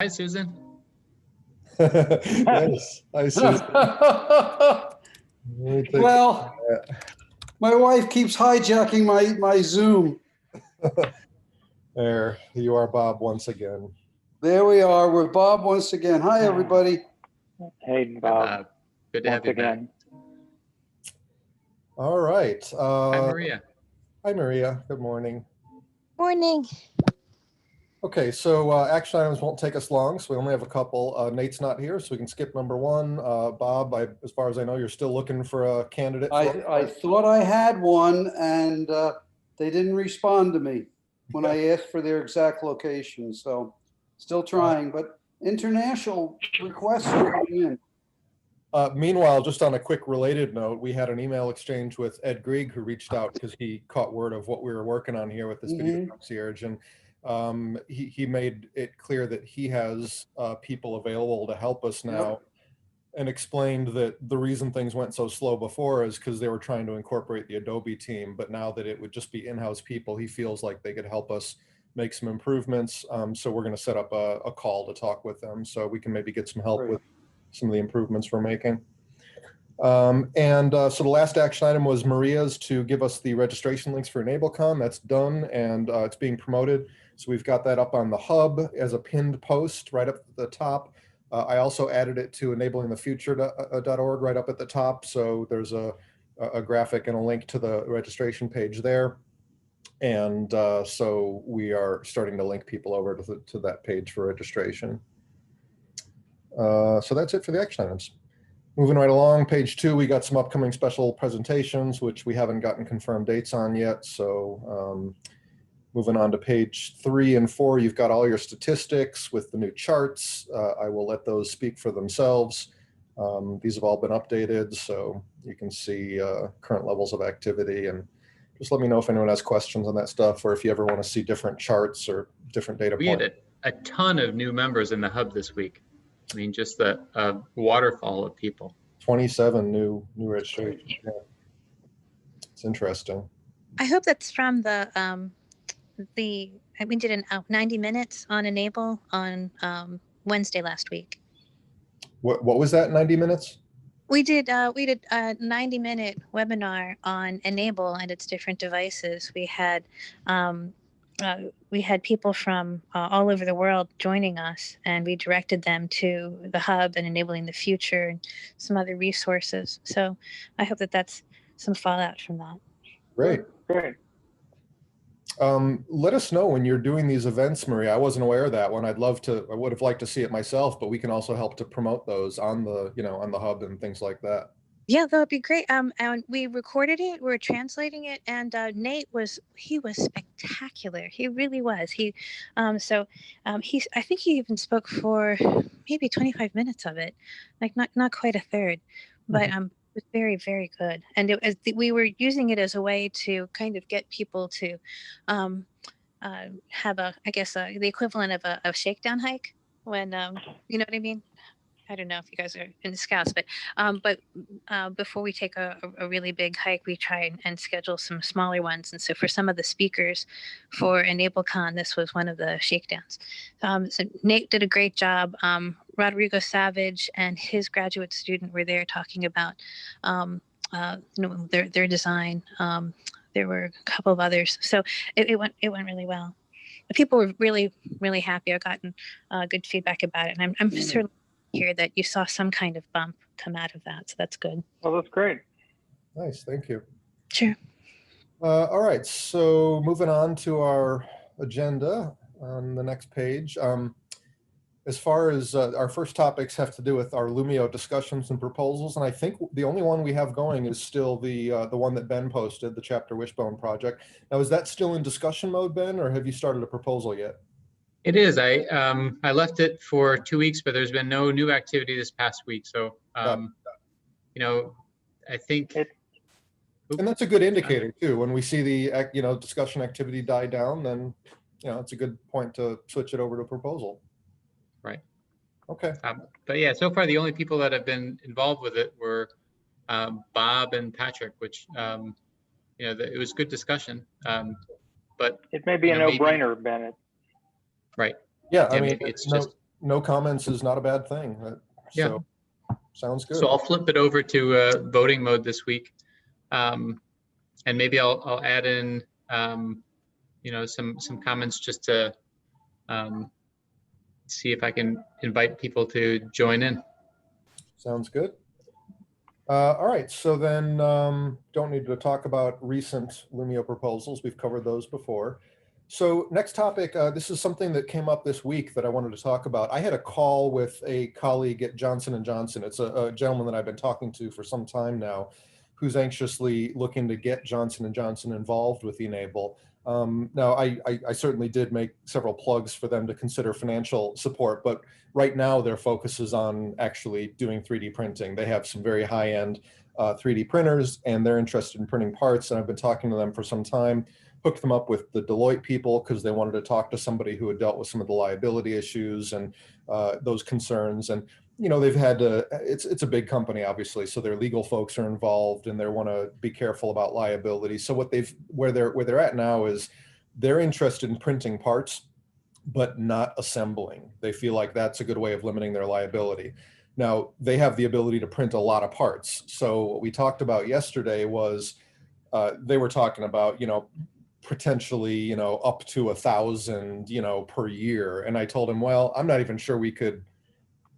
Hi, Susan. Yes, I see. Well, my wife keeps hijacking my Zoom. There, you are Bob once again. There we are. We're Bob once again. Hi, everybody. Hey, Hi, Bob. Bob. Good to have Once you back. again. All right. Hi, Maria. Hi, Maria. Good morning. Morning. Okay, so action items won't take us long, so we only have a couple. Nate's not here, so we can skip number one. Bob, as far as I know, you're still looking for a candidate. I thought I had one, and they didn't respond to me when I asked for their exact location. So still trying, but international requests are coming in. Meanwhile, just on a quick related note, we had an email exchange with Ed Grieg, who reached out because he caught word of what we were working on here with this video concierge, and he made it clear that he has people available to help us now, and explained that the reason things went so slow before is because they were trying to incorporate the Adobe team, but now that it would just be in-house people, he feels like they could help us make some improvements. So we're going to set up a call to talk with them so we can maybe get some help with some of the improvements we're making. So the last action item was Maria's to give us the registration links for eNABLEcon. That's done, and it's being promoted. So we've got that up on the hub as a pinned post right up at the top. I also added it to enablingthefuture.org right up at the top. So there's a graphic and a link to the registration page there. And so we are starting to link people over to that page for registration. So that's it for the action items. Moving right along, page 2, we got some upcoming special presentations, which we haven't gotten confirmed dates on yet. So moving on to page 3 and 4, you've got all your statistics with the new charts. I will let those speak for themselves. These have all been updated, so you can see current levels of activity, and just let me know if anyone has questions on that stuff, or if you ever want to see different charts or different data points. We had a ton of new members in the hub this week. I mean, just a waterfall of people. 27 new registrations. Yeah. It's interesting. I hope that's from we did 90 minutes on eNABLE on Wednesday last week. What was that, 90 minutes? We did a 90-minute webinar on eNABLE and its different devices. We had people from all over the world joining us, and we directed them to the hub and Enabling the Future and some other resources. So I hope that that's some fallout from that. Great. Great. Let us know when you're doing these events, Maria. I wasn't aware of that one. I would have liked to see it myself, but we can also help to promote those on the, on the hub and things like that. Yeah, that would be great. And we recorded it, we're translating it, and Nate was spectacular. He really was. I think he even spoke for maybe 25 minutes of it, like not quite a third, but it was very, very good. And we were using it as a way to kind of get people to have the equivalent of a shakedown hike when, you know what I mean? I don't know if you guys are in the Scouts, but before we take a really big hike, we try and schedule some smaller ones. And so for some of the speakers for eNABLEcon, this was one of the shakedowns. So Nate did a great job. Rodrigo Savage and his graduate student were there talking about their design. There were a couple of others, so it went really well. People were really, really happy. I've gotten good feedback about it, and I'm certainly hear that you saw some kind of bump come out of that, so that's good. Well, that's great. Nice, thank you. Sure. All right, so moving on to our agenda on the next page. As far as our first topics have to do with our Lumio discussions and proposals, and I think the only one we have going is still the one that Ben posted, the Chapter Wishbone project. Now, is that still in discussion mode, Ben, or have you started a proposal yet? It is. I left it for 2 weeks, but there's been no new activity this past week. So, I think. And that's a good indicator too. When we see the discussion activity die down, then it's a good point to switch it over to proposal. Right. Okay. But yeah, so far the only people that have been involved with it were Bob and Patrick, which it was good discussion. But it may be a no-brainer, Bennett. Right. Yeah, I mean, maybe it's just No comments is not a bad thing. Yeah. So sounds good. So I'll flip it over to voting mode this week. And maybe I'll add in, some comments just to see if I can invite people to join in. Sounds good. All right, so then don't need to talk about recent Lumio proposals. We've covered those before. So next topic, this is something that came up this week that I wanted to talk about. I had a call with a colleague at Johnson & Johnson. It's a gentleman that I've been talking to for some time now, who's anxiously looking to get Johnson & Johnson involved with e-NABLE. Now, I certainly did make several plugs for them to consider financial support, but right now their focus is on actually doing 3D printing. They have some very high-end 3D printers, and they're interested in printing parts, and I've been talking to them for some time. Hooked them up with the Deloitte people because they wanted to talk to somebody who had dealt with some of the liability issues and those concerns. And they've had to, it's a big company, obviously, so their legal folks are involved and they want to be careful about liability. So where they're at now is they're interested in printing parts, but not assembling. They feel like that's a good way of limiting their liability. Now, they have the ability to print a lot of parts. So what we talked about yesterday was they were talking about, potentially, up to 1,000, per year. And I told him, well, I'm not even sure we could,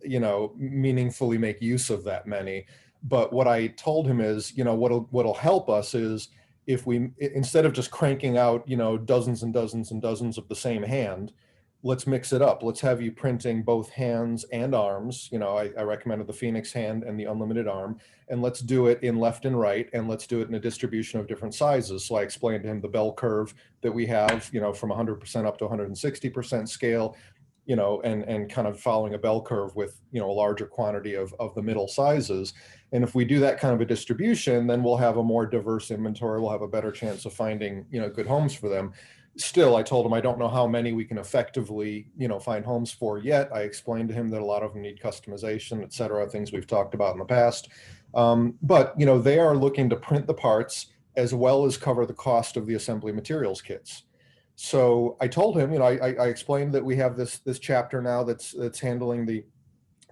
meaningfully make use of that many. But what I told him is, what'll help us is if we, instead of just cranking out, dozens and dozens and dozens of the same hand, let's mix it up. Let's have you printing both hands and arms. I recommended the Phoenix hand and the unlimited arm, and let's do it in left and right, and let's do it in a distribution of different sizes. So I explained to him the bell curve that we have, from 100% up to 160% scale, and kind of following a bell curve with, a larger quantity of the middle sizes. And if we do that kind of a distribution, then we'll have a more diverse inventory. We'll have a better chance of finding, good homes for them. Still, I told him I don't know how many we can effectively, find homes for yet. I explained to him that a lot of them need customization, et cetera, things we've talked about in the past. But, they are looking to print the parts as well as cover the cost of the assembly materials kits. So I told him, I explained that we have this chapter now that's handling the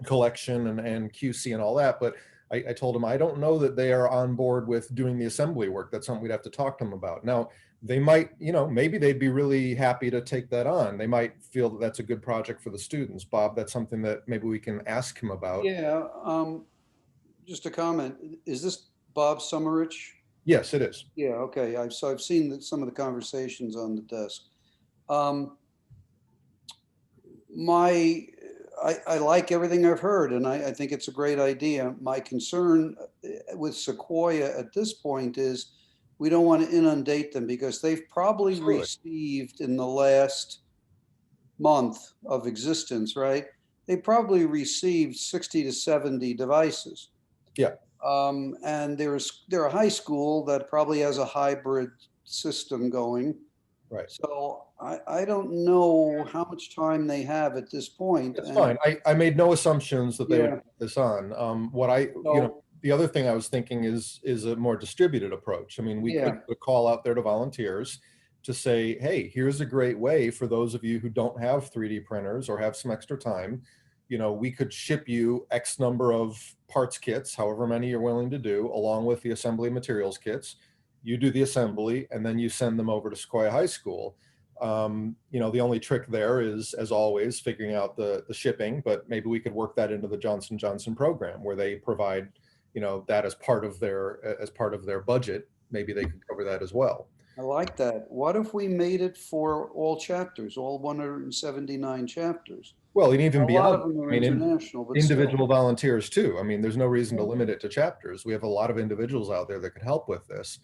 collection and QC and all that, but I told him I don't know that they are on board with doing the assembly work. That's something we'd have to talk to them about. Now, they might, maybe they'd be really happy to take that on. They might feel that that's a good project for the students. Bob, that's something that maybe we can ask him about. Yeah, just a comment. Is this Bob Summerich? Yes, it is. Yeah, okay. I've seen some of the conversations on the desk. I like everything I've heard, and I think it's a great idea. My concern with Sequoia at this point is we don't want to inundate them because they've probably Absolutely. received in the last month of existence, right? They probably received 60 to 70 devices. Yeah. And they're a high school that probably has a hybrid system going. Right. So I don't know how much time they have at this point. That's fine. I made no assumptions that they would Yeah. put this on. The other thing I was thinking is a more distributed approach. I mean, we Yeah. could put a call out there to volunteers to say, hey, here's a great way for those of you who don't have 3D printers or have some extra time. We could ship you X number of parts kits, however many you're willing to do, along with the assembly materials kits. You do the assembly, and then you send them over to Sequoia High School. The only trick there is, as always, figuring out the shipping, but maybe we could work that into the Johnson & Johnson program where they provide, that as part of their budget. Maybe they could cover that as well. I like that. What if we made it for all chapters, all 179 chapters? Well, and even A lot beyond, of them are international, but individual volunteers too. I mean, there's no reason to limit it to chapters. We have a lot of individuals out there that could help with this.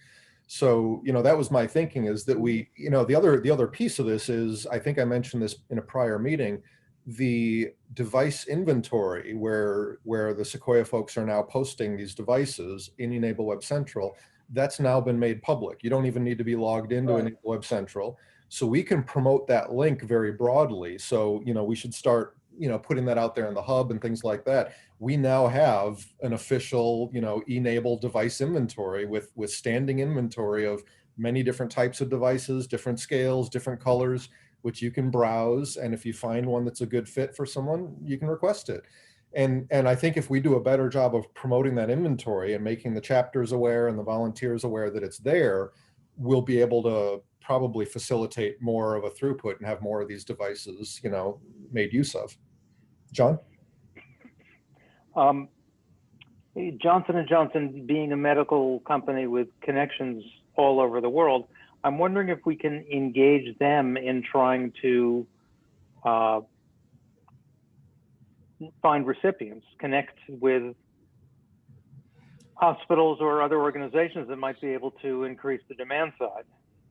So, that was my thinking, is that we, the other piece of this is, I think I mentioned this in a prior meeting, the device inventory where the Sequoia folks are now posting these devices in e-NABLE Web Central, that's now been made public. You don't even need to be logged into Right. e-NABLE Web Central. So we can promote that link very broadly. So, we should start, putting that out there in the hub and things like that. We now have an official, e-NABLE device inventory with standing inventory of many different types of devices, different scales, different colors. which you can browse. And if you find one that's a good fit for someone, you can request it. And I think if we do a better job of promoting that inventory and making the chapters aware and the volunteers aware that it's there, we'll be able to probably facilitate more of a throughput and have more of these devices, you know, made use of. John? Johnson & Johnson being a medical company with connections all over the world, I'm wondering if we can engage them in trying to find recipients, connect with hospitals or other organizations that might be able to increase the demand side.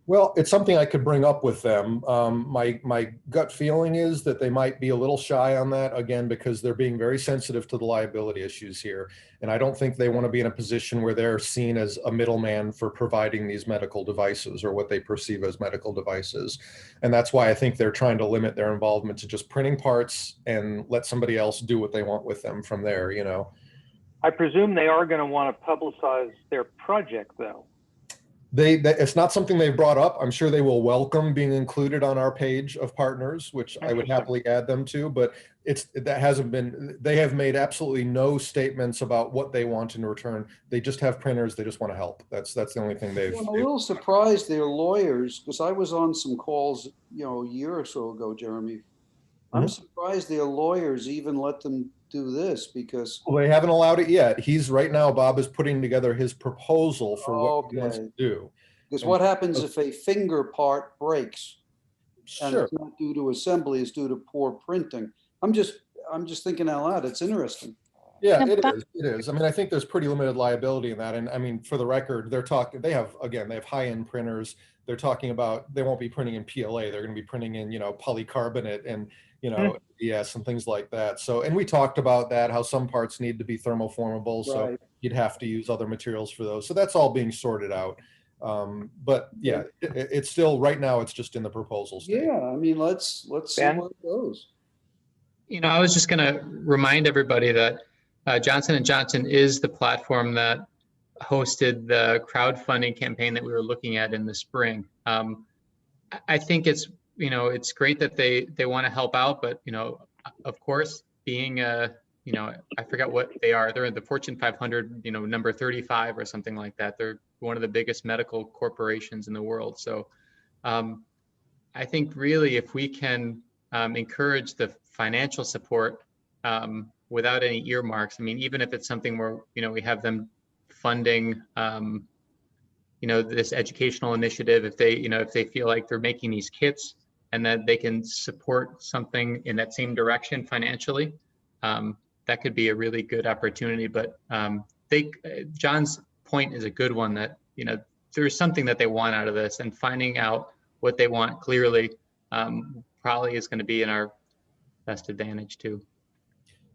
Well, it's something I could bring up with them. My gut feeling is that they might be a little shy on that, again, because they're being very sensitive to the liability issues here. And I don't think they want to be in a position where they're seen as a middleman for providing these medical devices or what they perceive as medical devices. And that's why I think they're trying to limit their involvement to just printing parts and let somebody else do what they want with them from there, you know. I presume they are going to want to publicize their project, though. It's not something they've brought up. I'm sure they will welcome being included on our page of partners, which I would happily add them to, but that hasn't been, they have made absolutely no statements about what they want in return. They just have printers. They just want to help. That's the only thing they've. I'm a little surprised they're lawyers, because I was on some calls, you know, a year or so ago, Jeremy. I'm surprised their lawyers even let them do this, because well, they haven't allowed it yet. He's right now, Bob is putting together his proposal for what he wants to do. Because what happens if a finger part breaks? And Sure. it's not due to assembly, it's due to poor printing. I'm just thinking out loud. It's interesting. Yeah, it is. It is. I mean, I think there's pretty limited liability in that. And I mean, for the record, they're talking, they have high-end printers. They're talking about, they won't be printing in PLA. They're going to be printing in, you know, polycarbonate and, you know, yes, and things like that. So, and we talked about that, how some parts need to be thermoformable. So you'd have to use other materials for those. So that's all being sorted out. But yeah, it's still, right now, it's just in the proposal stage. Yeah, I mean, let's see where it goes. You know, I was just going to remind everybody that Johnson & Johnson is the platform that hosted the crowdfunding campaign that we were looking at in the spring. I think it's, you know, it's great that they want to help out, but, you know, of course, being you know, I forget what they are. They're in the Fortune 500, you know, number 35 or something like that. They're one of the biggest medical corporations in the world. So I think really if we can encourage the financial support without any earmarks, I mean, even if it's something where, you know, we have them funding, you know, this educational initiative, if they, you know, if they feel like they're making these kits and that they can support something in that same direction financially, that could be a really good opportunity. But John's point is a good one, that, you know, there's something that they want out of this, and finding out what they want clearly probably is going to be in our best advantage too.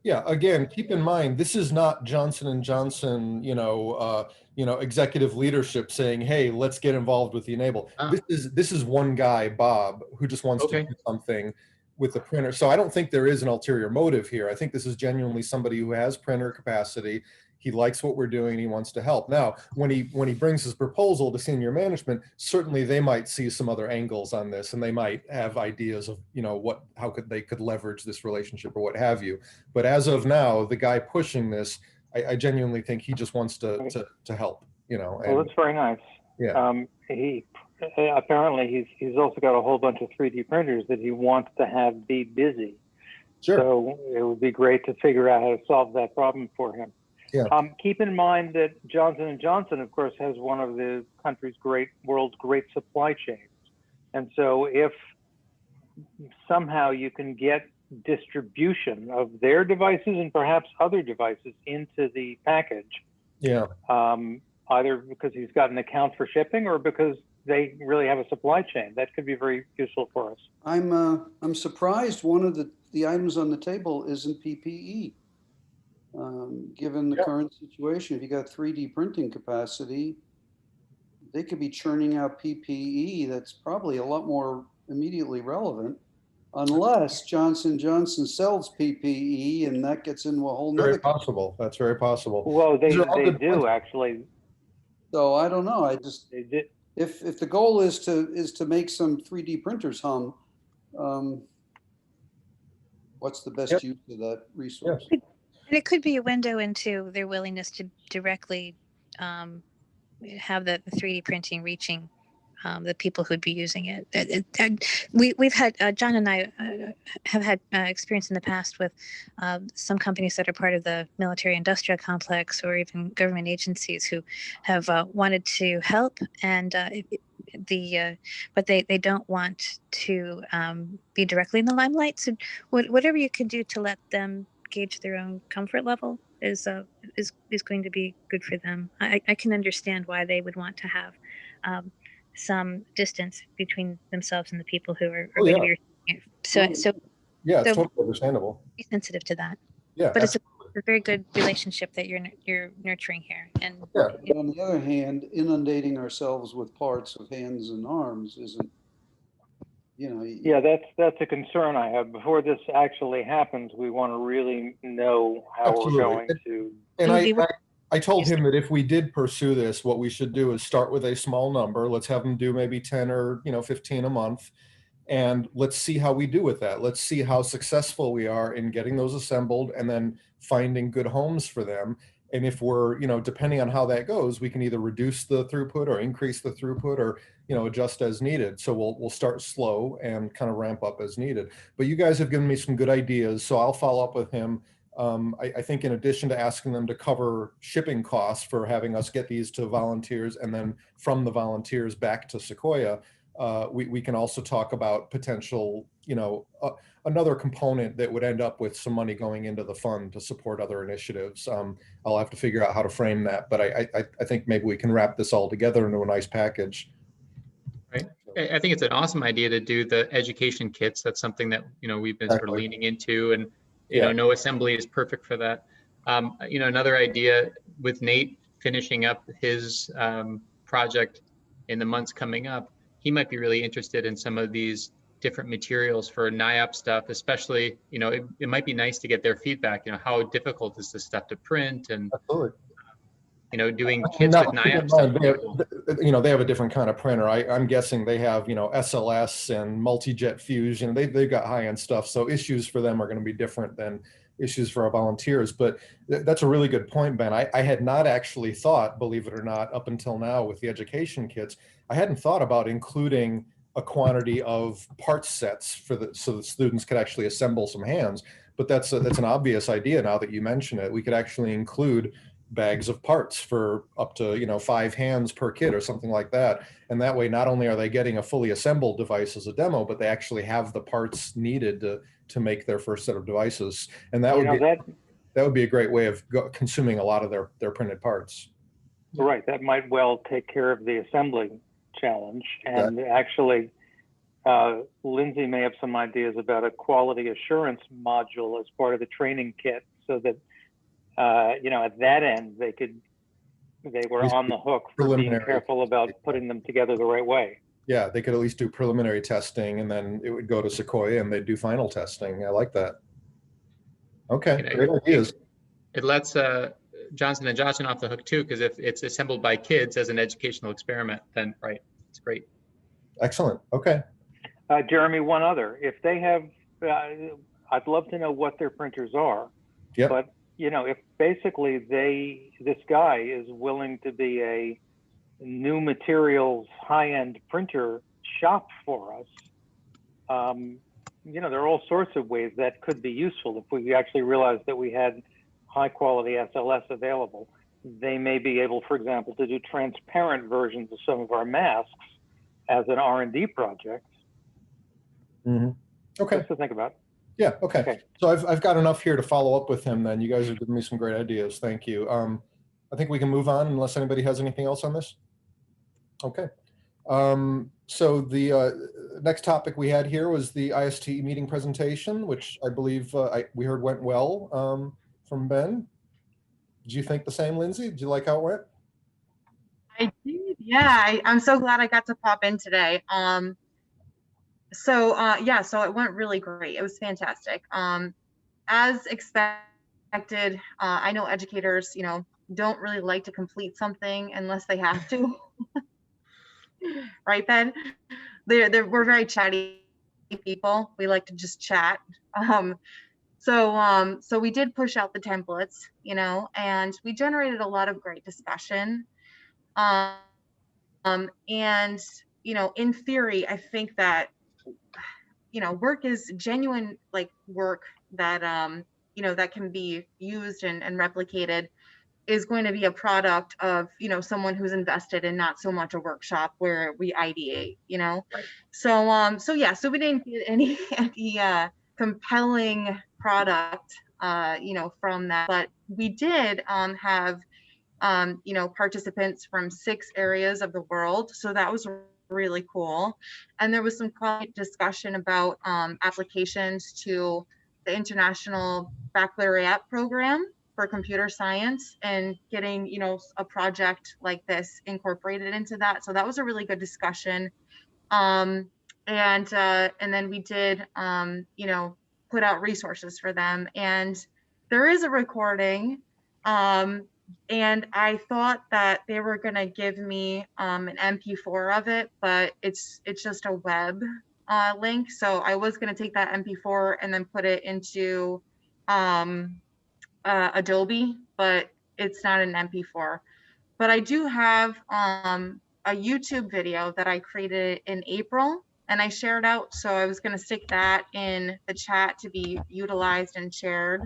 Yeah, again, keep in mind, this is not Johnson & Johnson, you know, executive leadership saying, hey, let's get involved with the e-NABLE. This is one guy, Bob, who just wants to do something with the printer. So I don't think there is an ulterior motive here. I think this is genuinely somebody who has printer capacity. He likes what we're doing. He wants to help. Now, when he brings his proposal to senior management, certainly they might see some other angles on this, and they might have ideas of, you know, how they could leverage this relationship or what have you. But as of now, the guy pushing this, I genuinely think he just wants to help. You know. Well, that's very nice. Yeah. He apparently he's also got a whole bunch of 3D printers that he wants to have be busy. Sure. So it would be great to figure out how to solve that problem for him. Yeah. Keep in mind that Johnson & Johnson, of course, has one of the world's great supply chains. And so if somehow you can get distribution of their devices and perhaps other devices into the package, either because he's got an account for shipping or because they really have a supply chain, that could be very useful for us. I'm surprised one of the items on the table isn't PPE. Given the current situation, if you got 3D printing capacity, they could be churning out PPE that's probably a lot more immediately relevant, unless Johnson & Johnson sells PPE and that gets into a whole nother. Very possible. That's very possible. Well, they do actually. So I don't know. If the goal is to make some 3D printers hum, what's the best Yep. use of that resource? And it could be a window into their willingness to directly have the 3D printing reaching the people who'd be using it. We've had, John and I have had experience in the past with some companies that are part of the military industrial complex or even government agencies who have wanted to help, and but they don't want to be directly in the limelight. So whatever you can do to let them gauge their own comfort level is going to be good for them. I can understand why they would want to have some distance between themselves and the people who are Oh, going to yeah. be receiving it. So Yeah, it's So- totally understandable. be sensitive to that. Yeah, But it's absolutely. a very good relationship that you're nurturing here. And Yeah. But on the other hand, inundating ourselves with parts of hands and arms isn't, Yeah, that's a concern I have. Before this actually happens, we want to really know how Absolutely. we're going to. And It would be I told him that if we did pursue this, what we should do is start with a small number. Let's have them do maybe 10 or 15 a month. And let's see how we do with that. Let's see how successful we are in getting those assembled and then finding good homes for them. And if we're, depending on how that goes, we can either reduce the throughput or increase the throughput or, adjust as needed. So we'll start slow and kind of ramp up as needed. But you guys have given me some good ideas. So I'll follow up with him. I think in addition to asking them to cover shipping costs for having us get these to volunteers and then from the volunteers back to Sequoia, we can also talk about potential, another component that would end up with some money going into the fund to support other initiatives. I'll have to figure out how to frame that, but I think maybe we can wrap this all together into a nice package. Right. I think it's an awesome idea to do the education kits. That's something that, we've been sort of Exactly. leaning into, and, Yeah. no assembly is perfect for that. Another idea with Nate finishing up his project in the months coming up, he might be really interested in some of these different materials for NIOP stuff, especially, it might be nice to get their feedback, how difficult is this stuff to print, and, Absolutely. doing kits Now, with keep in NIOP stuff. mind, would be cool. they have a different kind of printer. I'm guessing they have, SLS and multi-jet fusion. They've got high-end stuff. So issues for them are going to be different than issues for our volunteers. But that's a really good point, Ben. I had not actually thought, believe it or not, up until now with the education kits, I hadn't thought about including a quantity of parts sets so the students could actually assemble some hands. But that's an obvious idea now that you mention it. We could actually include bags of parts for up to 5 hands per kit or something like that, and that way not only are they getting a fully assembled device as a demo, but they actually have the parts needed to make their first set of devices, and that would be a great way of consuming a lot of their printed parts. Right, that might well take care of the assembly challenge. And actually, Lindsay may have some ideas about a quality assurance module as part of the training kit, so that at that end, they were on the hook for being careful about putting them together the right way. Yeah, they could at least do preliminary testing, and then it would go to Sequoia and they'd do final testing. I like that. Okay, great ideas. It lets Johnson & Johnson off the hook too, because if it's assembled by kids as an educational experiment, then right, it's great. Excellent. Okay. Jeremy, one other. If they have, I'd love to know what their printers are. Yep. But if basically this guy is willing to be a new materials high-end printer shop for us, there are all sorts of ways that could be useful. If we actually realize that we had high-quality SLS available, they may be able, for example, to do transparent versions of some of our masks as an R&D project. Mm-hmm. Okay. Just to think about. Yeah. Okay. So I've got enough here to follow up with him. Then you guys have given me some great ideas. Thank you. I think we can move on unless anybody has anything else on this. Okay. So the next topic we had here was the IST meeting presentation, which I believe we heard went well from Ben. Did you think the same, Lindsay? Did you like how it went? I did. Yeah, I'm so glad I got to pop in today. So it went really great. It was fantastic. As expected, I know educators, don't really like to complete something unless they have to. Right, Ben? We're very chatty people. We like to just chat. So we did push out the templates, and we generated a lot of great discussion. And, in theory, I think that, work is genuine, like work that, that can be used and replicated is going to be a product of, someone who's invested in not so much a workshop where we ideate, Right. So we didn't get any compelling product, from that, but we did have participants from 6 areas of the world. So that was really cool. And there was some discussion about applications to the International Baccalaureate program for computer science and getting, a project like this incorporated into that. So that was a really good discussion. And then we did, put out resources for them. And there is a recording. And I thought that they were going to give me an MP4 of it, but it's just a web link. So I was going to take that MP4 and then put it into Adobe, but it's not an MP4. But I do have a YouTube video that I created in April and I shared out. So I was going to stick that in the chat to be utilized and shared.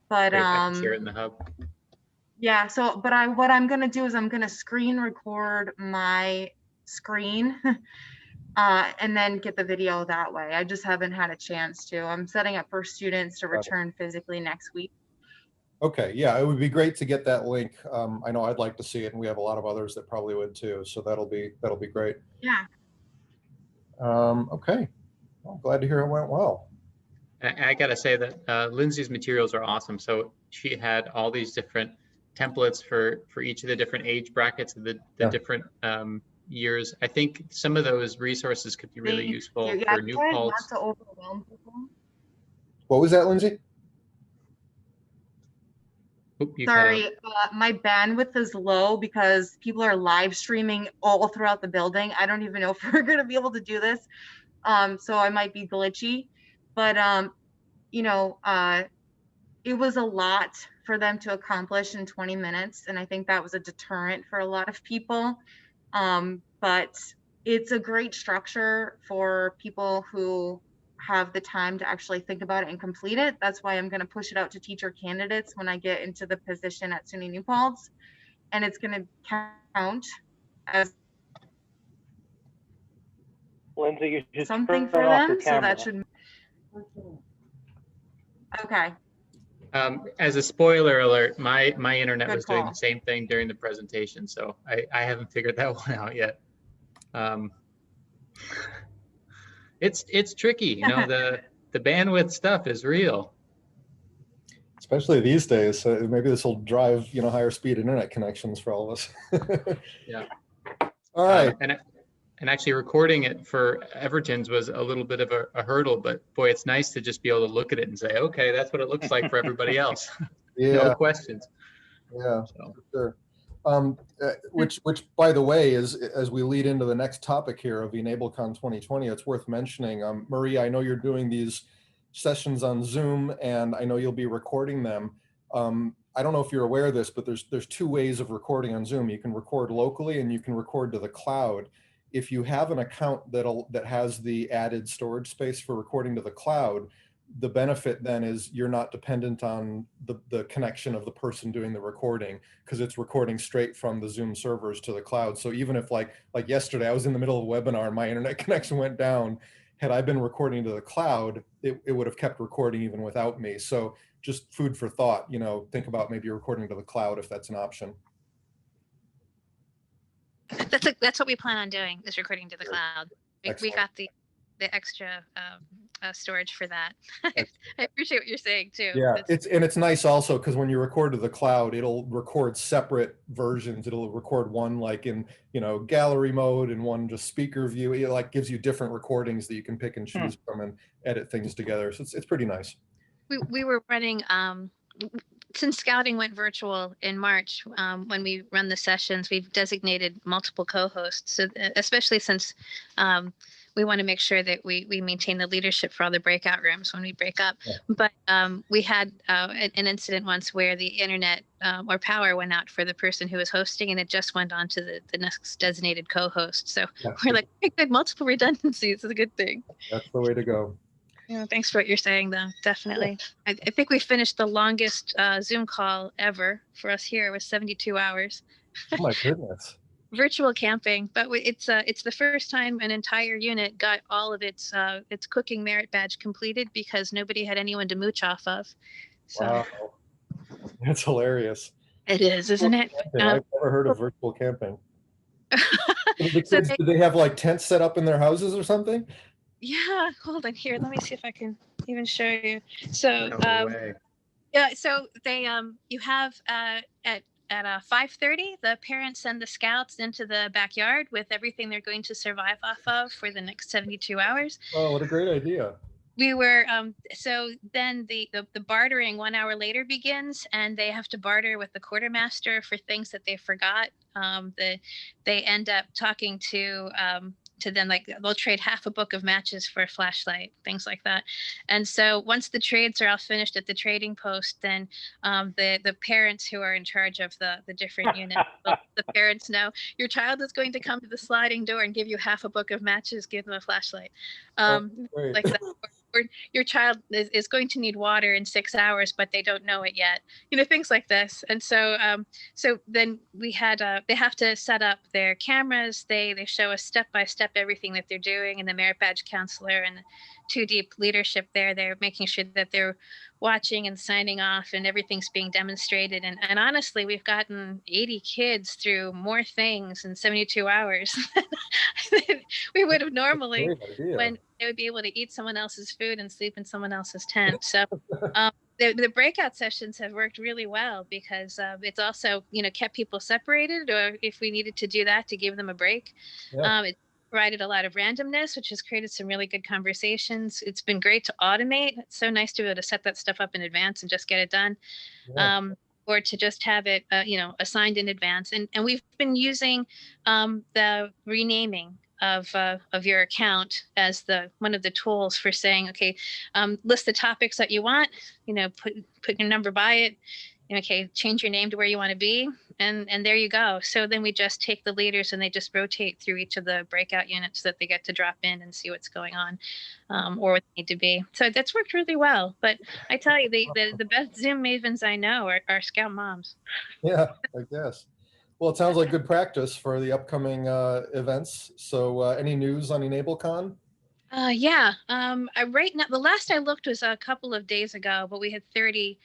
But Great, I can share it in the hub. yeah, so what I'm going to do is I'm going to screen record my screen and then get the video that way. I just haven't had a chance to. I'm setting up for students to return physically next week. Okay, yeah, it would be great to get that link. I know I'd like to see it, and we have a lot of others that probably would too. So that'll be great. Yeah. Okay, well, glad to hear it went well. I gotta say that Lindsay's materials are awesome. So she had all these different templates for each of the different age brackets of the different years. I think some of those resources could be really useful for new not cults. to overwhelm people. What was that, Lindsay? Oop, you cut out. Sorry, my bandwidth is low because people are live streaming all throughout the building. I don't even know if we're going to be able to do this. So I might be glitchy, but it was a lot for them to accomplish in 20 minutes. And I think that was a deterrent for a lot of people. But it's a great structure for people who have the time to actually think about it and complete it. That's why I'm going to push it out to teacher candidates when I get into the position at SUNY New Paltz. And it's going to count as Lindsay, you should something turn for off your them. So camera. that should. Okay. As a spoiler alert, my internet Good was doing call. the same thing during the presentation, so I haven't figured that one out yet. It's tricky, the bandwidth stuff is real. Especially these days. Maybe this will drive higher speed internet connections for all of us. Yeah. All right. And actually recording it for Everton's was a little bit of a hurdle, but boy, it's nice to just be able to look at it and say, okay, that's what it looks like for everybody else. Yeah. No questions. Yeah, So. for sure. Which by the way, is as we lead into the next topic here of eNABLECon 2020, it's worth mentioning. Maria, I know you're doing these sessions on Zoom, and I know you'll be recording them. I don't know if you're aware of this, but there's 2 ways of recording on Zoom. You can record locally, and you can record to the cloud. If you have an account that has the added storage space for recording to the cloud, the benefit then is you're not dependent on the connection of the person doing the recording, because it's recording straight from the Zoom servers to the cloud. So even if like yesterday, I was in the middle of a webinar and my internet connection went down, had I been recording to the cloud, it would have kept recording even without me. So just food for thought, think about maybe recording to the cloud if that's an option. That's what we plan on doing, is recording to the cloud. We got the extra storage for that. I appreciate what you're saying too. Yeah, it's nice also because when you record to the cloud, it'll record separate versions. It'll record one like in gallery mode and one just speaker view. It like gives you different recordings that you can pick and choose from and edit things together. So it's pretty nice. We were running since scouting went virtual in March, when we run the sessions, we've designated multiple co-hosts. So especially since we want to make sure that we maintain the leadership for all the breakout rooms when we break up. Yeah. But we had an incident once where the internet or power went out for the person who was hosting, and it just went on to the next designated co-host. So Yeah. we're like, hey, good, multiple redundancies is a good thing. That's the way to go. Yeah, thanks for what you're saying, though. Definitely. I think we finished the longest Zoom call ever for us here. It was 72 hours. Oh my goodness. Virtual camping, but it's the first time an entire unit got all of its cooking merit badge completed because nobody had anyone to mooch off of. So Wow. That's hilarious. it is, isn't it? I've never heard of virtual camping. The So kids, do they have like tents set up in their houses or something? yeah, hold on here. Let me see if I can even show you. So No way. yeah, so they you have at 5:30, the parents send the scouts into the backyard with everything they're going to survive off of for the next 72 hours. Oh, what a great idea. We were so then the bartering 1 hour later begins, and they have to barter with the quartermaster for things that they forgot. They end up talking to them, like they'll trade half a book of matches for a flashlight, things like that. And so once the trades are all finished at the trading post, then the parents who are in charge of the different units, the parents know your child is going to come to the sliding door and give you half a book of matches, give them a flashlight, Great. like that. Or your child is going to need water in 6 hours, but they don't know it yet. Things like this. And so so then we had they have to set up their cameras. They show us step by step everything that they're doing, and the merit badge counselor and the 2 Deep leadership they're making sure that they're watching and signing off, and everything's being demonstrated. And honestly, we've gotten 80 kids through more things in 72 hours than we would have normally, Great idea. when they would be able to eat someone else's food and sleep in someone else's tent. So the breakout sessions have worked really well because it's also, kept people separated, or if we needed to do that, to give them a break. Yeah. It provided a lot of randomness, which has created some really good conversations. It's been great to automate. It's so nice to be able to set that stuff up in advance and just get it done. Yeah. Or to just have it, assigned in advance. And we've been using the renaming of your account as one of the tools for saying, okay, list the topics that you want, put your number by it, okay, change your name to where you want to be, and there you go. So then we just take the leaders and they just rotate through each of the breakout units that they get to drop in and see what's going on, or what they need to be. So that's worked really well. But I tell you, the best Zoom mavens I know are Scout moms. Yeah, I guess. Well, it sounds like good practice for the upcoming events. So any news on eNABLECon? Yeah. Right now, the last I looked was a couple of days ago, but we had 30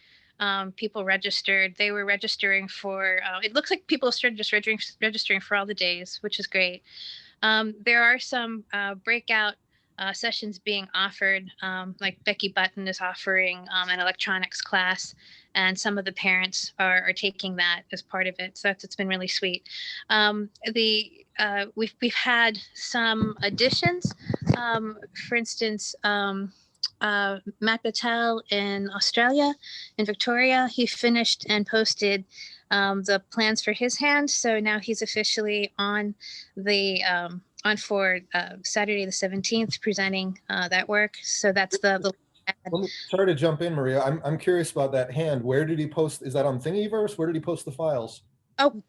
people registered. They were registering for, it looks like people started just registering for all the days, which is great. There are some breakout sessions being offered, like Becky Button is offering an electronics class, and some of the parents are taking that as part of it. So it's been really sweet. We've had some additions. For instance, Matt Patel in Australia, in Victoria, he finished and posted the plans for his hand. So now he's officially on for Saturday the 17th, presenting that work. So that's the Sorry to jump in, Maria. I'm curious about that hand. Where did he post? Is that on Thingiverse? Where did he post the files? Oh,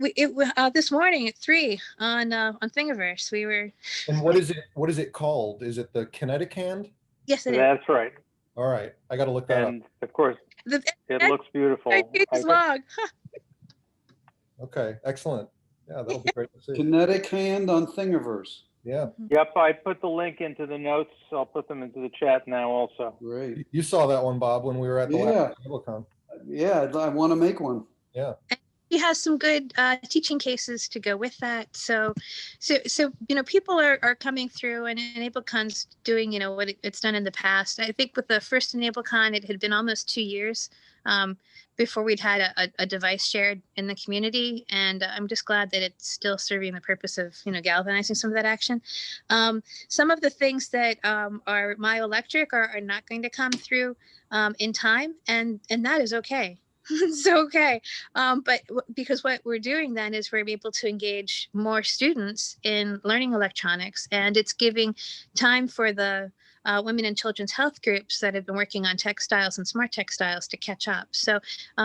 this morning at 3 on Thingiverse. We were. And what is it called? Is it the kinetic hand? Yes, it is. That's right. All right, I got to look that up. And of course, it looks beautiful. It's long. Okay, excellent. Yeah, that'll be great to see. Kinetic hand on Thingiverse. Yeah. Yep, I put the link into the notes. I'll put them into the chat now also. Great. You saw that one, Bob, when we were at the last eNABLECon. Yeah, I want to make one. Yeah. He has some good teaching cases to go with that. So people are coming through, and eNABLECon's doing, what it's done in the past. I think with the first eNABLECon, it had been almost 2 years before we'd had a device shared in the community. And I'm just glad that it's still serving the purpose of, galvanizing some of that action. Some of the things that are myoelectric are not going to come through in time, and that is okay. It's okay. Because what we're doing then is we're able to engage more students in learning electronics, and it's giving time for the women and children's health groups that have been working on textiles and smart textiles to catch up. So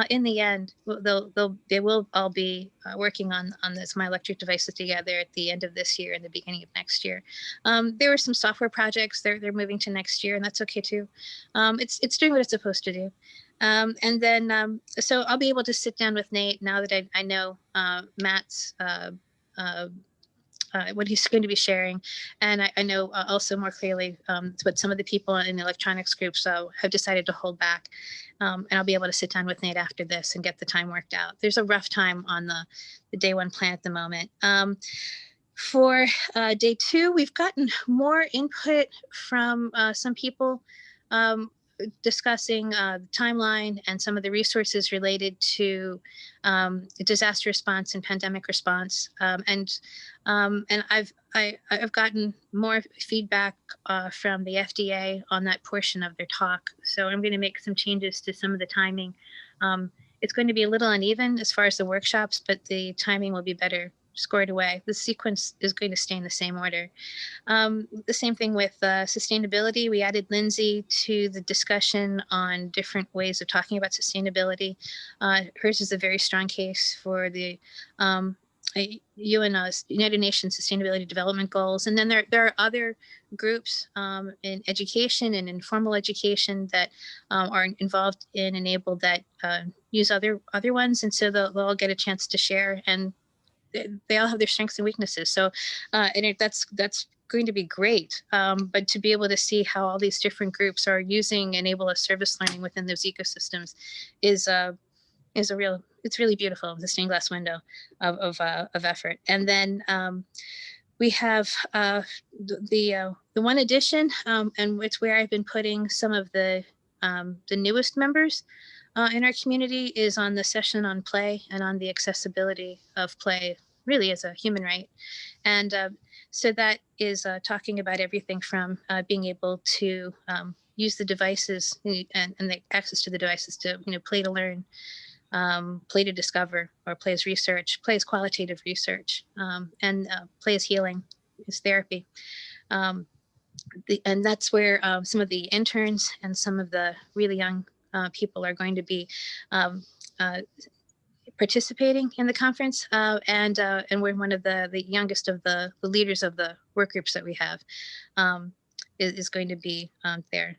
in the end, they will all be working on this My Electric Devices together at the end of this year and the beginning of next year. There were some software projects they're moving to next year, and that's okay too. It's doing what it's supposed to do. And then, so I'll be able to sit down with Nate now that I know Matt's what he's going to be sharing. And I know also more clearly what some of the people in the electronics group have decided to hold back. And I'll be able to sit down with Nate after this and get the time worked out. There's a rough time on the day one plan at the moment. For day two, we've gotten more input from some people discussing the timeline and some of the resources related to disaster response and pandemic response. And I've gotten more feedback from the FDA on that portion of their talk. So I'm going to make some changes to some of the timing. It's going to be a little uneven as far as the workshops, but the timing will be better scored away. The sequence is going to stay in the same order. The same thing with sustainability. We added Lindsay to the discussion on different ways of talking about sustainability. Hers is a very strong case for the United Nations Sustainability Development Goals. And then there are other groups in education and informal education that are involved in e-NABLE that use other ones. And so they'll all get a chance to share, and they all have their strengths and weaknesses. So, and that's going to be great. But to be able to see how all these different groups are using e-NABLE as service learning within those ecosystems is it's really beautiful. The stained glass window of effort. And then we have the one addition, and it's where I've been putting some of the newest members in our community, is on the session on play and on the accessibility of play, really as a human right. And so that is talking about everything from being able to use the devices and the access to the devices to play to learn, play to discover, or play as research, play as qualitative research, and play as healing, as therapy. And that's where some of the interns and some of the really young people are going to be participating in the conference, and we're one of the youngest of the leaders of the work groups that we have is going to be there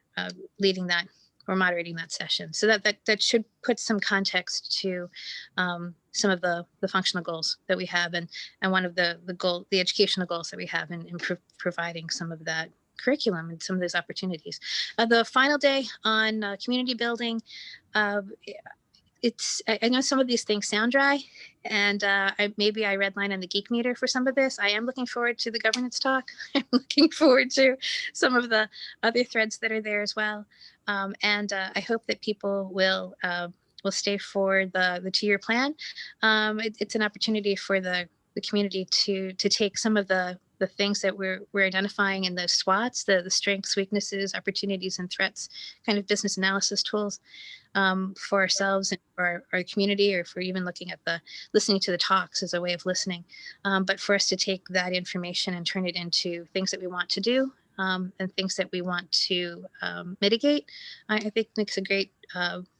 leading that or moderating that session. So that should put some context to some of the functional goals that we have, and one of the educational goals that we have in providing some of that curriculum and some of those opportunities. The final day on community building, I know some of these things sound dry, and maybe I redline on the geek meter for some of this. I am looking forward to the governance talk. I'm looking forward to some of the other threads that are there as well. And I hope that people will stay for the 2-year plan. It's an opportunity for the community to take some of the things that we're identifying in those SWOTs, the strengths, weaknesses, opportunities, and threats, kind of business analysis tools for ourselves and for our community, or for even looking at listening to the talks as a way of listening. But for us to take that information and turn it into things that we want to do, and things that we want to mitigate, I think makes a great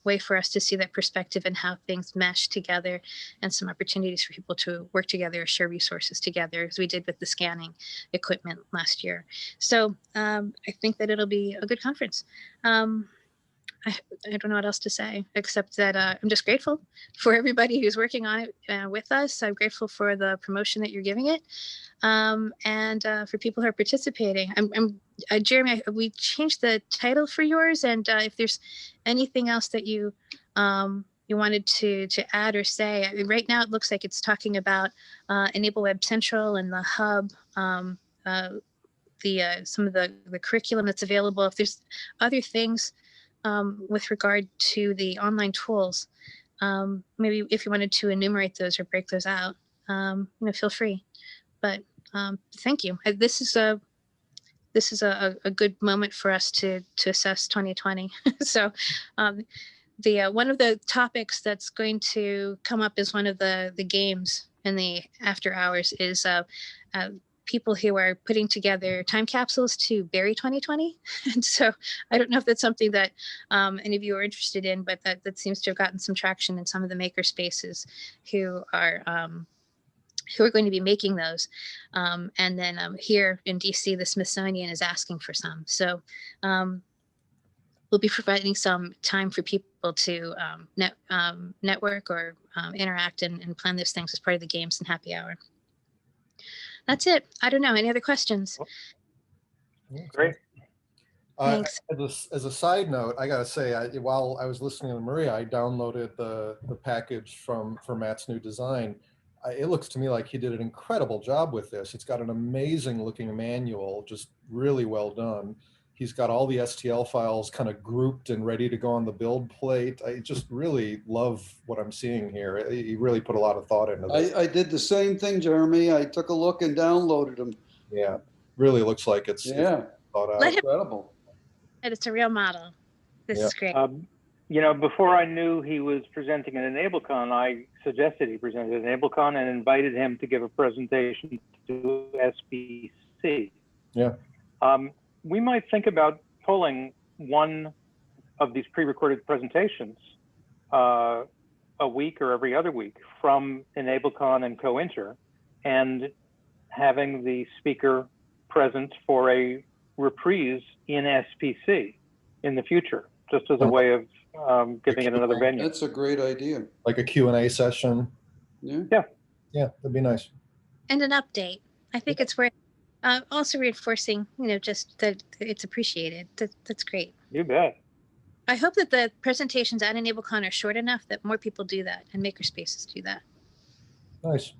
way for us to see that perspective and how things mesh together, and some opportunities for people to work together, share resources together, as we did with the scanning equipment last year. So I think that it'll be a good conference. I don't know what else to say, except that I'm just grateful for everybody who's working on it with us. I'm grateful for the promotion that you're giving it, and for people who are participating. Jeremy, we changed the title for yours, and if there's anything else that you wanted to add or say. I mean, right now it looks like it's talking about e-NABLE Web Central and the hub, some of the curriculum that's available. If there's other things with regard to the online tools, maybe if you wanted to enumerate those or break those out, feel free. But thank you. This is a good moment for us to assess 2020. So one of the topics that's going to come up as one of the games in the after hours is people who are putting together time capsules to bury 2020. And so I don't know if that's something that any of you are interested in, but that seems to have gotten some traction in some of the maker spaces who are going to be making those. And then here in DC, the Smithsonian is asking for some. So we'll be providing some time for people to network or interact and plan those things as part of the games and happy hour. That's it. I don't know. Any other questions? Great. Thanks. As a side note, I gotta say, while I was listening to Maria, I downloaded the package for Matt's new design. It looks to me like he did an incredible job with this. It's got an amazing looking manual, just really well done. He's got all the STL files kind of grouped and ready to go on the build plate. I just really love what I'm seeing here. He really put a lot of thought into this. I did the same thing, Jeremy. I took a look and downloaded them. Yeah, really looks like it's Yeah, thought out. incredible. It's a real model. This is great. You know, before I knew he was presenting at EnableCon, I suggested he presented at EnableCon and invited him to give a presentation to SPC. Yeah. We might think about pulling one of these pre-recorded presentations a week or every other week from EnableCon and CoInter, and having the speaker present for a reprise in SPC in the future, just as a way of giving it another venue. That's a great idea. Like a Q&A session. Yeah. Yeah, that'd be nice. And an update. I think it's worth also reinforcing, just that it's appreciated. That's great. You bet. I hope that the presentations at EnableCon are short enough that more people do that and makerspaces do that. Nice.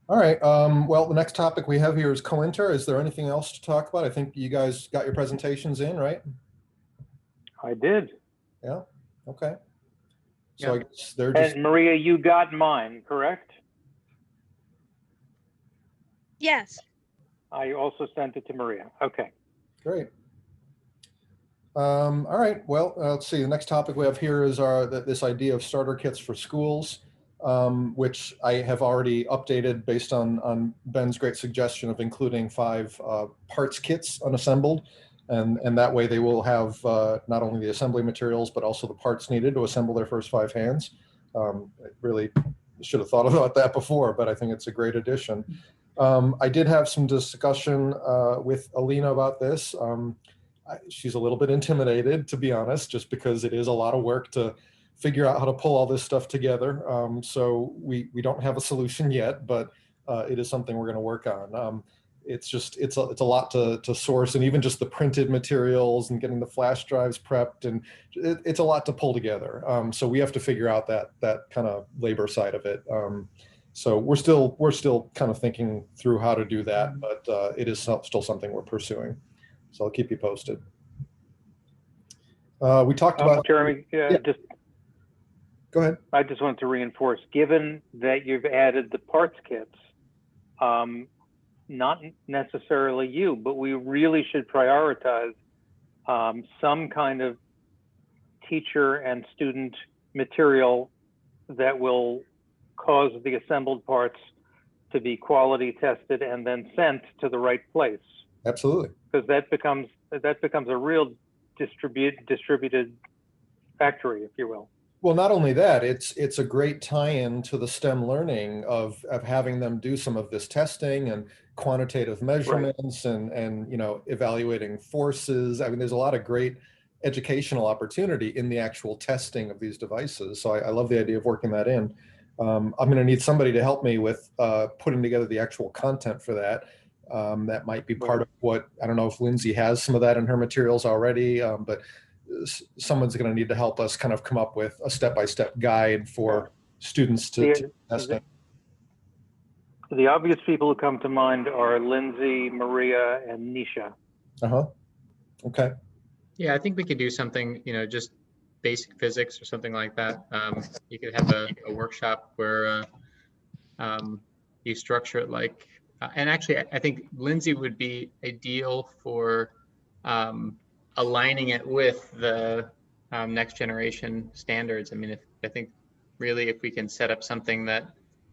All right. Well, the next topic we have here is CoInter. Is there anything else to talk about? I think you guys got your presentations in, right? I did. Yeah. Okay. Yeah. So I guess they're just. And Maria, you got mine, correct? Yes. I also sent it to Maria. Okay. Great. All right. Well, let's see. The next topic we have here is this idea of starter kits for schools, which I have already updated based on Ben's great suggestion of including 5 parts kits unassembled. And that way they will have not only the assembly materials, but also the parts needed to assemble their first 5 hands. I really should have thought about that before, but I think it's a great addition. I did have some discussion with Alina about this. She's a little bit intimidated, to be honest, just because it is a lot of work to figure out how to pull all this stuff together. So we don't have a solution yet, but it is something we're going to work on. It's a lot to source, and even just the printed materials and getting the flash drives prepped, and it's a lot to pull together. So we have to figure out that kind of labor side of it. So we're still kind of thinking through how to do that, but it is still something we're pursuing. So I'll keep you posted. We talked about Jeremy. Just go ahead. I just wanted to reinforce, given that you've added the parts kits, not necessarily you, but we really should prioritize some kind of teacher and student material that will cause the assembled parts to be quality tested and then sent to the right place. Absolutely. Because that becomes a real distributed factory, if you will. Well, not only that, it's a great tie-in to the STEM learning of having them do some of this testing and quantitative measurements, right, and evaluating forces. I mean, there's a lot of great educational opportunity in the actual testing of these devices. So I love the idea of working that in. I'm going to need somebody to help me with putting together the actual content for that. That might be part of what, I don't know if Lindsay has some of that in her materials already, but someone's going to need to help us kind of come up with a step-by-step guide for students to test it. The obvious people who come to mind are Lindsay, Maria, and Nisha. Okay. Yeah, I think we could do something, just basic physics or something like that. You could have a workshop where you structure it like, and actually I think Lindsay would be ideal for aligning it with the next generation standards. I mean, I think really if we can set up something that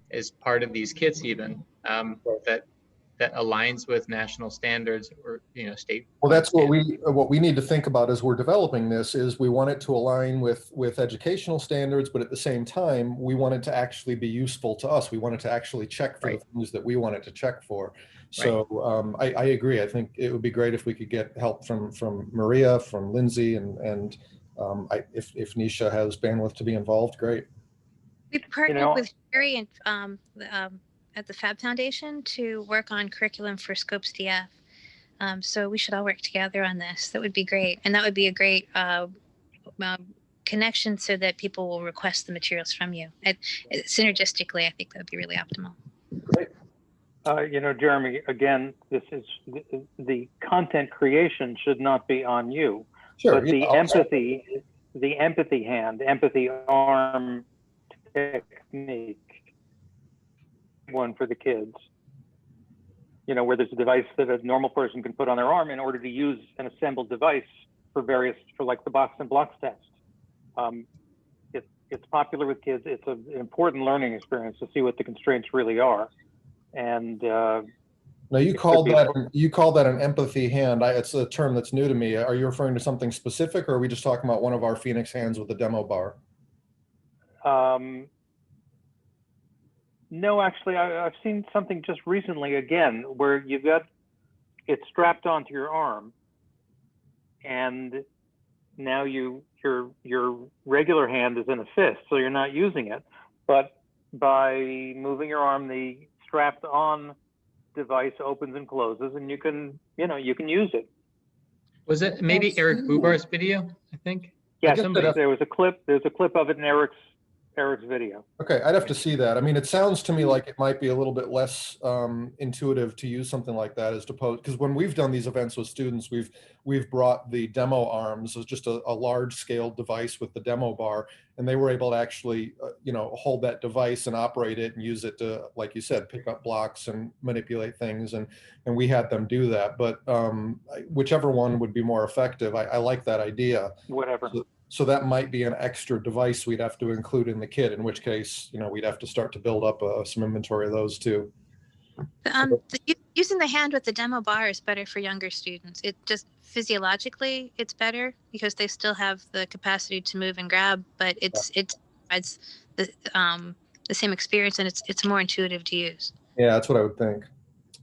is part of these kits even, that aligns with national standards or, state. Well, that's what we need to think about as we're developing this, is we want it to align with educational standards, but at the same time, we want it to actually be useful to us. We want it to actually check for the things that we want it to check for. So I agree. I think it would be great if we could get help from Maria, from Lindsay, and if Nisha has bandwidth to be involved, great. We partnered with Sherry and at the Fab Foundation to work on curriculum for Scopes DF. So we should all work together on this. That would be great. And that would be a great connection so that people will request the materials from you. Synergistically, I think that would be really optimal. Great. Jeremy, again, this is the content creation should not be on you. Sure. But the empathy hand, empathy arm technique, one for the kids, where there's a device that a normal person can put on their arm in order to use an assembled device for like the box and blocks test. It's popular with kids. It's an important learning experience to see what the constraints really are. And now you called that an empathy hand. It's a term that's new to me. Are you referring to something specific, or are we just talking about one of our Phoenix hands with a demo bar? No, actually, I've seen something just recently again where you've got it strapped onto your arm, and now your regular hand is in a fist, so you're not using it. But by moving your arm, the strapped-on device opens and closes, and you can use it. Was it maybe Eric Bubar's video? I think. Yes, there was a clip. There's a clip of it in Eric's video. Okay, I'd have to see that. I mean, it sounds to me like it might be a little bit less intuitive to use something like that as opposed, because when we've done these events with students, we've brought the demo arms as just a large scale device with the demo bar, and they were able to actually hold that device and operate it and use it to, like you said, pick up blocks and manipulate things, and we had them do that. But whichever one would be more effective, I like that idea. Whatever. So that might be an extra device we'd have to include in the kit, in which case, we'd have to start to build up some inventory of those too. Using the hand with the demo bar is better for younger students. It just physiologically, it's better because they still have the capacity to move and grab, but it provides the same experience, and it's more intuitive to use. Yeah, that's what I would think.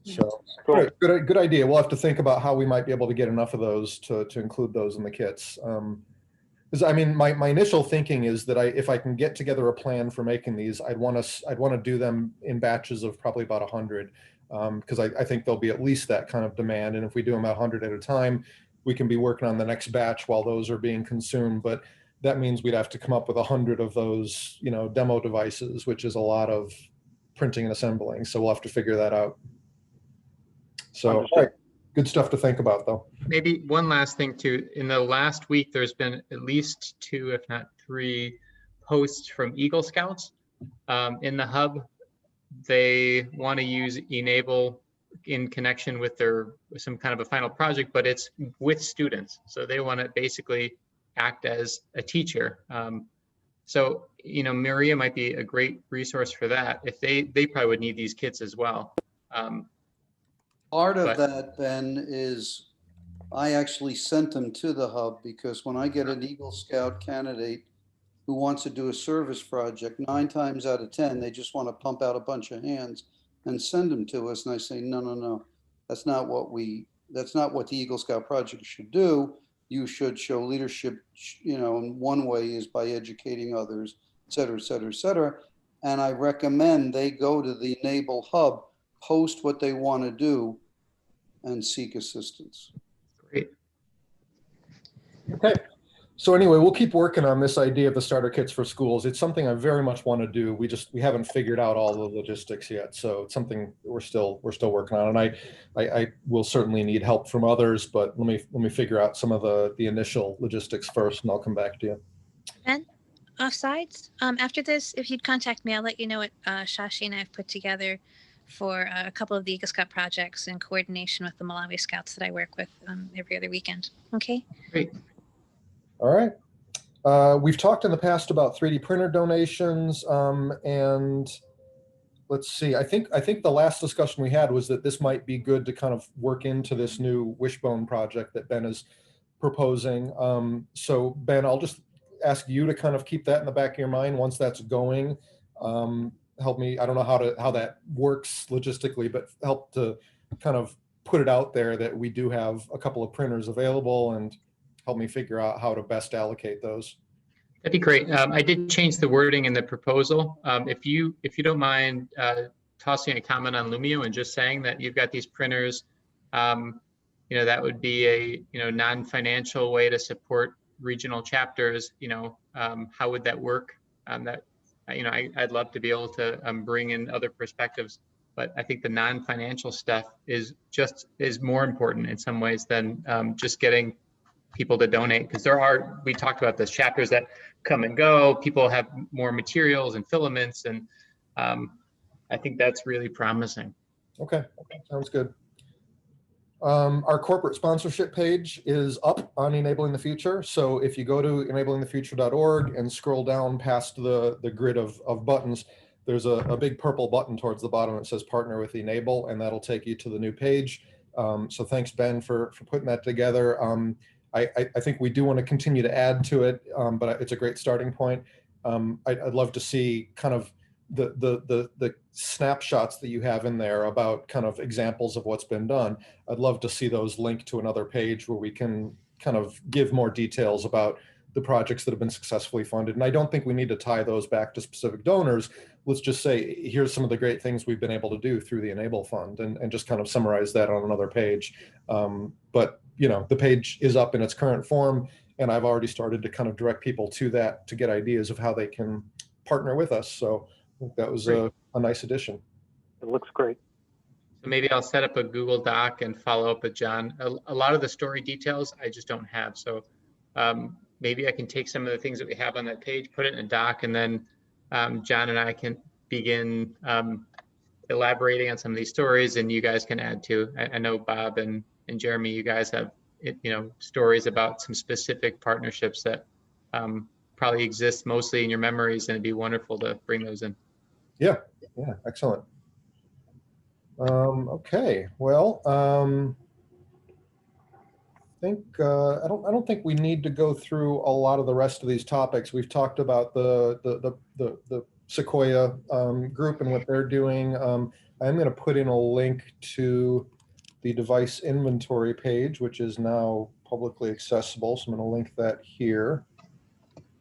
So cool. Good idea. We'll have to think about how we might be able to get enough of those to include those in the kits. Because I mean, my initial thinking is that if I can get together a plan for making these, I'd want to do them in batches of probably about 100, because I think there'll be at least that kind of demand. And if we do them 100 at a time, we can be working on the next batch while those are being consumed. But that means we'd have to come up with 100 of those, demo devices, which is a lot of printing and assembling. So we'll have to figure that out. So all right. Good stuff to think about, though. Maybe one last thing too. In the last week, there's been at least 2, if not 3, posts from Eagle Scouts in the hub. They want to use e-NABLE in connection with some kind of a final project, but it's with students. So they want to basically act as a teacher. So Maria might be a great resource for that. If they probably would need these kits as well. Part of that, Ben, is I actually sent them to the hub, because when I get an Eagle Scout candidate who wants to do a service project, 9 times out of 10, they just want to pump out a bunch of hands and send them to us. And I say, no, that's not what the Eagle Scout project should do. You should show leadership, and one way is by educating others, et cetera, et cetera, et cetera. And I recommend they go to the e-NABLE hub, post what they want to do, and seek assistance. Great. Okay. So anyway, we'll keep working on this idea of the starter kits for schools. It's something I very much want to do. We haven't figured out all the logistics yet. So it's something we're still working on. And I will certainly need help from others, but let me figure out some of the initial logistics first, and I'll come back to you. Ben, offsides, after this, if you'd contact me, I'll let you know what Shashi and I have put together for a couple of the Eagle Scout projects in coordination with the Malawi Scouts that I work with every other weekend. Okay. Great. All right. We've talked in the past about 3D printer donations, and let's see. I think the last discussion we had was that this might be good to kind of work into this new Wishbone project that Ben is proposing. So Ben, I'll just ask you to kind of keep that in the back of your mind once that's going. Help me. I don't know how that works logistically, but help to kind of put it out there that we do have a couple of printers available, and help me figure out how to best allocate those. That'd be great. I did change the wording in the proposal. If you don't mind tossing a comment on Lumio and just saying that you've got these printers, that would be a non-financial way to support regional chapters. How would that work? I'd love to be able to bring in other perspectives, but I think the non-financial stuff is more important in some ways than just getting people to donate, because we talked about this, chapters that come and go, people have more materials and filaments, and I think that's really promising. Okay, sounds good. Our corporate sponsorship page is up on Enabling the Future. So if you go to enablingthefuture.org and scroll down past the grid of buttons, there's a big purple button towards the bottom that says Partner with Enable, and that'll take you to the new page. So thanks, Ben, for putting that together. I think we do want to continue to add to it, but it's a great starting point. I'd love to see kind of the snapshots that you have in there about kind of examples of what's been done. I'd love to see those linked to another page where we can kind of give more details about the projects that have been successfully funded. And I don't think we need to tie those back to specific donors. Let's just say, here's some of the great things we've been able to do through the Enable Fund, and just kind of summarize that on another page. But the page is up in its current form, and I've already started to kind of direct people to that to get ideas of how they can partner with us. So I think that was a nice addition. It looks great. So maybe I'll set up a Google Doc and follow up with John. A lot of the story details I just don't have. So maybe I can take some of the things that we have on that page, put it in a doc, and then John and I can begin elaborating on some of these stories, and you guys can add to. I know Bob and Jeremy, you guys have stories about some specific partnerships that probably exist mostly in your memories, and it'd be wonderful to bring those in. Yeah, excellent. Okay, well, I don't think we need to go through a lot of the rest of these topics. We've talked about the Sequoia group and what they're doing. I'm going to put in a link to the device inventory page, which is now publicly accessible. So I'm going to link that here,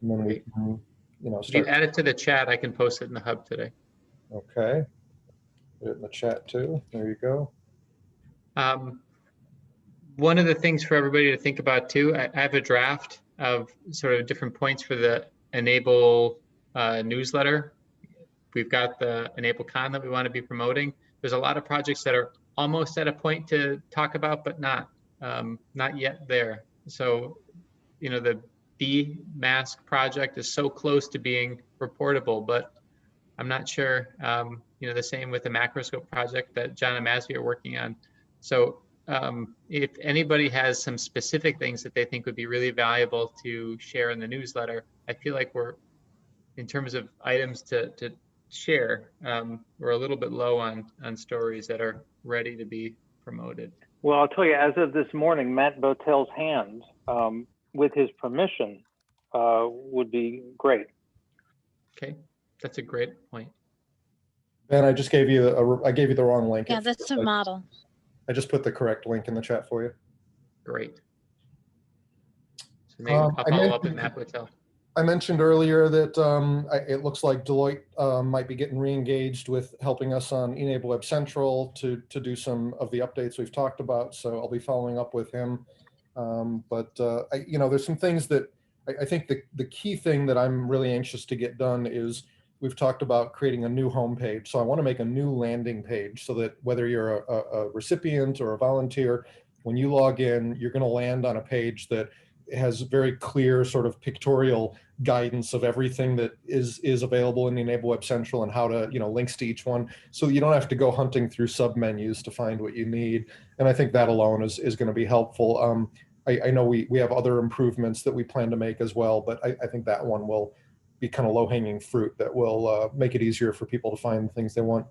and then we can, If you add it to the chat, I can post it in the hub today. Okay, put it in the chat too. There you go. One of the things for everybody to think about too, I have a draft of sort of different points for the Enable newsletter. We've got the EnableCon that we want to be promoting. There's a lot of projects that are almost at a point to talk about, but not yet there. So, the B-Mask project is so close to being reportable, but I'm not sure, the same with the macroscope project that John and Masvi are working on. So if anybody has some specific things that they think would be really valuable to share in the newsletter, I feel like we're, in terms of items to share, we're a little bit low on stories that are ready to be promoted. Well, I'll tell you, as of this morning, Matt Botel's hand, with his permission, would be great. Okay, that's a great point. Ben, I just gave you the wrong link. Yeah, that's a model. I just put the correct link in the chat for you. Great. So maybe I'll follow up with Matt Botel. I mentioned earlier that it looks like Deloitte might be getting re-engaged with helping us on e-NABLE Web Central to do some of the updates we've talked about. So I'll be following up with him. There's some things that I think the key thing that I'm really anxious to get done is we've talked about creating a new homepage. So I want to make a new landing page so that whether you're a recipient or a volunteer, when you log in, you're going to land on a page that has very clear sort of pictorial guidance of everything that is available in the eNABLE Web Central and how to, links to each one, so you don't have to go hunting through sub menus to find what you need. And I think that alone is going to be helpful. I know we have other improvements that we plan to make as well, but I think that one will be kind of low-hanging fruit that will make it easier for people to find the things they want.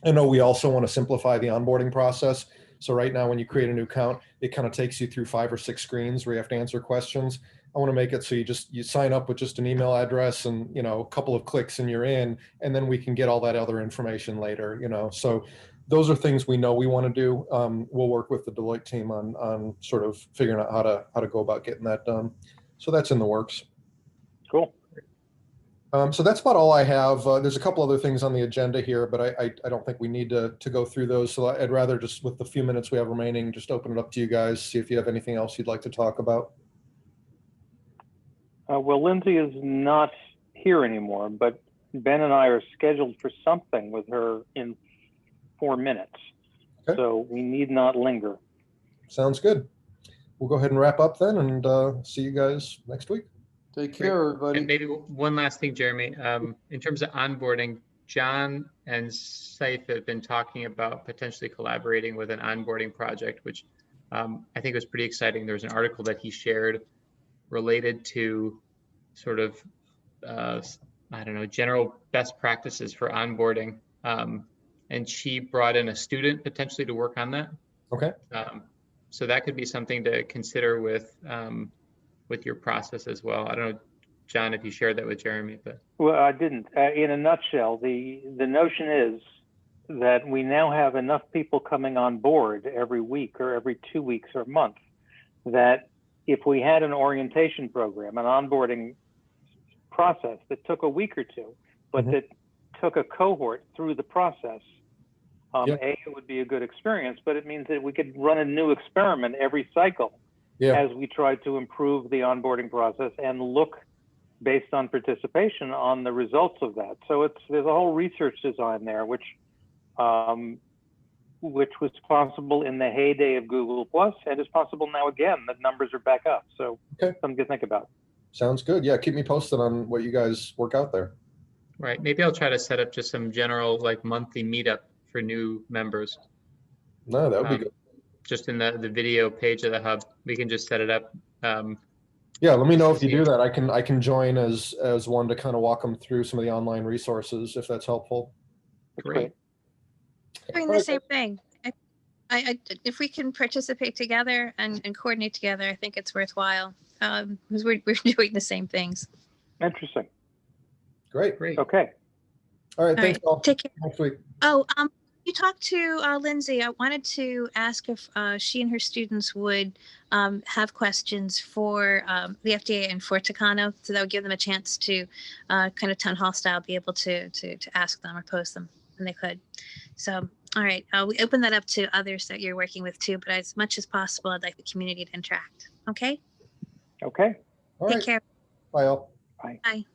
I know we also want to simplify the onboarding process. So right now, when you create a new account, it kind of takes you through 5 or 6 screens where you have to answer questions. I want to make it so you sign up with just an email address and, you know, a couple of clicks and you're in, and then we can get all that other information later, you know. So those are things we know we want to do. We'll work with the Deloitte team on sort of figuring out how to go about getting that done. So that's in the works. Cool. So that's about all I have. There's a couple other things on the agenda here, but I don't think we need to go through those. So I'd rather just, with the few minutes we have remaining, just open it up to you guys, see if you have anything else you'd like to talk about. Well, Lindsay is not here anymore, but Ben and I are scheduled for something with her in 4 minutes. Okay. So we need not linger. Sounds good. We'll go ahead and wrap up then, and see you guys next week. Take care, everybody. And maybe one last thing, Jeremy, in terms of onboarding, John and Saif have been talking about potentially collaborating with an onboarding project, which I think was pretty exciting. There was an article that he shared related to sort of, I don't know, general best practices for onboarding. And she brought in a student potentially to work on that. Okay. So that could be something to consider with your process as well. I don't know, John, if you shared that with Jeremy, but. Well, I didn't. In a nutshell, the notion is that we now have enough people coming on board every week or every 2 weeks or a month that if we had an orientation program, an onboarding process that took a week or two, but that took a cohort through the process, it would be a good experience, but it means that we could run a new experiment every cycle as we try to improve the onboarding process and look based on participation on the results of that. So there's a whole research design there, which was possible in the heyday of Google Plus and is possible now again, that numbers are back up. So something to think about. Sounds good. Yeah, keep me posted on what you guys work out there. Right. Maybe I'll try to set up just some general like monthly meetup for new members. No, that would be good. Just in the video page of the hub, we can just set it up. Yeah, let me know if you do that. I can join as one to kind of walk them through some of the online resources if that's helpful. Great. Doing the same thing. If we can participate together and coordinate together, I think it's worthwhile because we're doing the same things. Interesting. Great. Okay. All right. Thanks, all. Take care. Next week. Oh, you talked to Lindsay. I wanted to ask if she and her students would have questions for the FDA and for Takano, so that would give them a chance to kind of town hall style be able to ask them or pose them, and they could. So, all right, we open that up to others that you're working with too, but as much as possible, I'd like the community to interact. Okay? Okay. All Take right. care. Bye, all. Bye. Bye.